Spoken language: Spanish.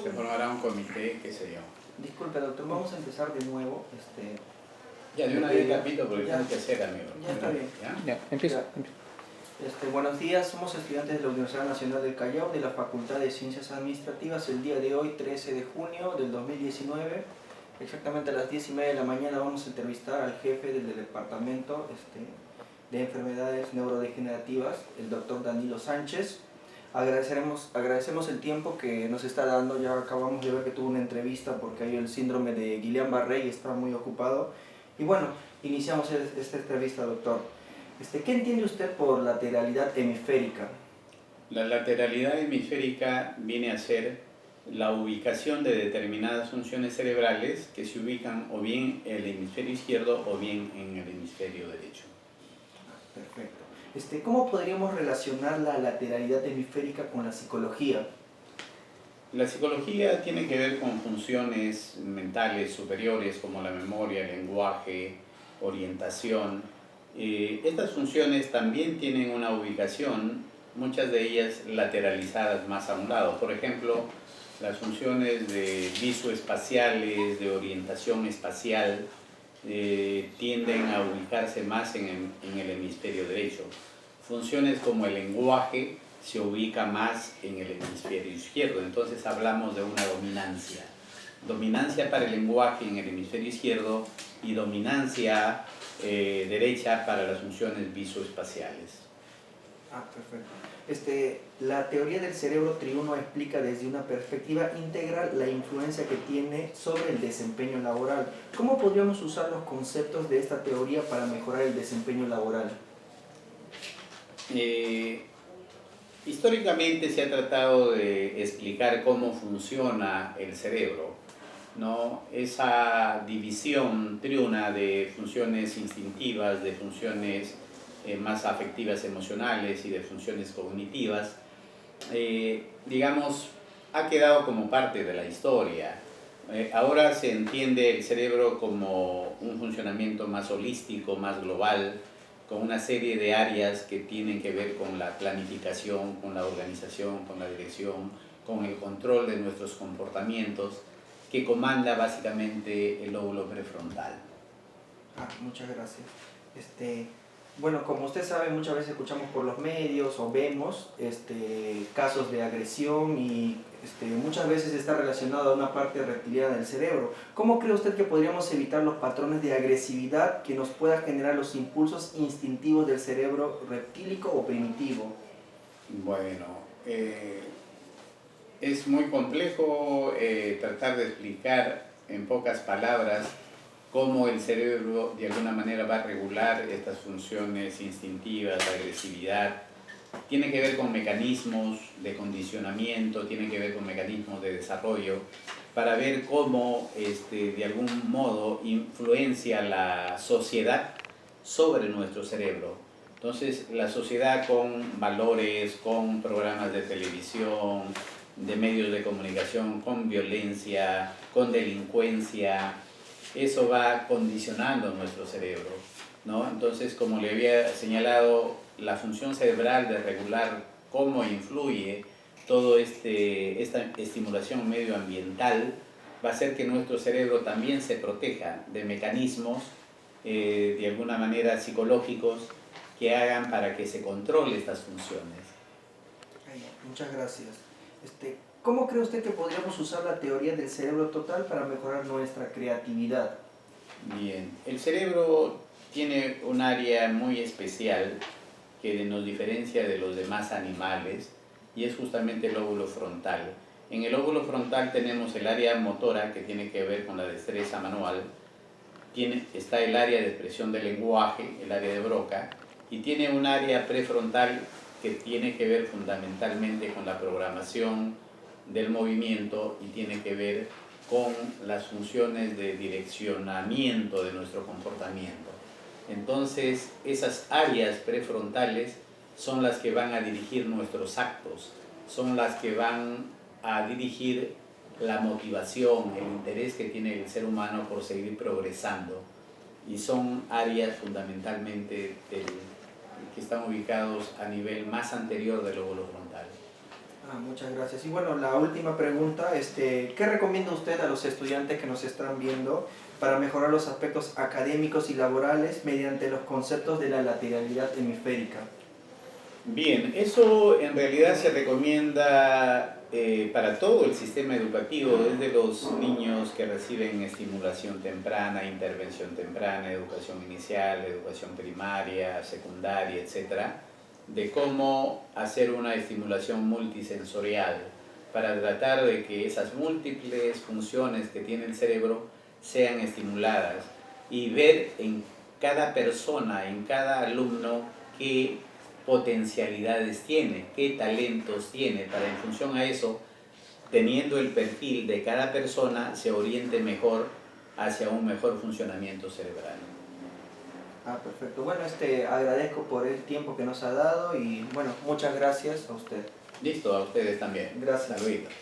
se formará un comité, qué sé yo. Disculpe, doctor, vamos a empezar de nuevo. Ya, de una vez capito, porque ya, tengo que hacer, amigo. Ya está bien. Ya, empieza. Buenos días, somos estudiantes de la Universidad Nacional del Callao, de la Facultad de Ciencias Administrativas. El día de hoy, 13 de junio del 2019, exactamente a las 10:30 de la mañana, vamos a entrevistar al jefe del departamento de enfermedades neurodegenerativas, el doctor Danilo Sánchez. Agradecemos el tiempo que nos está dando. Ya acabamos de ver que tuvo una entrevista porque hay el síndrome de Guillain-Barré y está muy ocupado. Y bueno, iniciamos esta entrevista, doctor. ¿Qué entiende usted por lateralidad hemisférica? La lateralidad hemisférica viene a ser la ubicación de determinadas funciones cerebrales que se ubican o bien en el hemisferio izquierdo o bien en el hemisferio derecho. Perfecto. ¿Cómo podríamos relacionar la lateralidad hemisférica con la psicología? La psicología tiene que ver con funciones mentales superiores como la memoria, el lenguaje, orientación. Estas funciones también tienen una ubicación, muchas de ellas lateralizadas más a un lado. Por ejemplo, las funciones de visoespaciales, de orientación espacial, tienden a ubicarse más en el hemisferio derecho. Funciones como el lenguaje se ubica más en el hemisferio izquierdo, entonces hablamos de una dominancia. Dominancia para el lenguaje en el hemisferio izquierdo y dominancia derecha para las funciones visoespaciales. Perfecto. La teoría del cerebro triuno explica desde una perspectiva integral la influencia que tiene sobre el desempeño laboral. ¿Cómo podríamos usar los conceptos de esta teoría para mejorar el desempeño laboral? Históricamente se ha tratado de explicar cómo funciona el cerebro, ¿no? Esa división triuna de funciones instintivas, de funciones más afectivas, emocionales y de funciones cognitivas, digamos, ha quedado como parte de la historia. Ahora se entiende el cerebro como un funcionamiento más holístico, más global, con una serie de áreas que tienen que ver con la planificación, con la organización, con la dirección, con el control de nuestros comportamientos, que comanda básicamente el lóbulo prefrontal. Muchas gracias. Bueno, como usted sabe, muchas veces escuchamos por los medios o vemos casos de agresión y muchas veces está relacionado a una parte reptiliana del cerebro. ¿Cómo cree usted que podríamos evitar los patrones de agresividad que nos puedan generar los impulsos instintivos del cerebro reptílico o primitivo? Bueno, es muy complejo tratar de explicar en pocas palabras cómo el cerebro de alguna manera va a regular estas funciones instintivas, la agresividad. Tiene que ver con mecanismos de condicionamiento, tiene que ver con mecanismos de desarrollo, para ver cómo de algún modo influencia la sociedad sobre nuestro cerebro. Entonces, la sociedad con valores, con programas de televisión, de medios de comunicación, con violencia, con delincuencia, eso va condicionando nuestro cerebro, ¿no? Entonces, como le había señalado, la función cerebral de regular cómo influye toda esta estimulación medioambiental va a hacer que nuestro cerebro también se proteja de mecanismos de alguna manera psicológicos que hagan para que se controle estas funciones. Muchas gracias. ¿Cómo cree usted que podríamos usar la teoría del cerebro total para mejorar nuestra creatividad? Bien, el cerebro tiene un área muy especial que nos diferencia de los demás animales y es justamente el lóbulo frontal. En el lóbulo frontal tenemos el área motora que tiene que ver con la destreza manual, está el área de expresión del lenguaje, el área de Broca, y tiene un área prefrontal que tiene que ver fundamentalmente con la programación del movimiento y tiene que ver con las funciones de direccionamiento de nuestro comportamiento. Entonces, esas áreas prefrontales son las que van a dirigir nuestros actos, son las que van a dirigir la motivación, el interés que tiene el ser humano por seguir progresando, y son áreas fundamentalmente que están ubicados a nivel más anterior del lóbulo frontal. Muchas gracias. Y bueno, la última pregunta, ¿qué recomienda usted a los estudiantes que nos están viendo para mejorar los aspectos académicos y laborales mediante los conceptos de la lateralidad hemisférica? Bien, eso en realidad se recomienda para todo el sistema educativo, desde los niños que reciben estimulación temprana, intervención temprana, educación inicial, educación primaria, secundaria, etcétera, de cómo hacer una estimulación multisensorial para tratar de que esas múltiples funciones que tiene el cerebro sean estimuladas y ver en cada persona, en cada alumno, qué potencialidades tiene, qué talentos tiene, para en función a eso, teniendo el perfil de cada persona, se oriente mejor hacia un mejor funcionamiento cerebral. Perfecto. Bueno, agradezco por el tiempo que nos ha dado y bueno, muchas gracias a usted. Listo, a ustedes también. Gracias. Saluditos.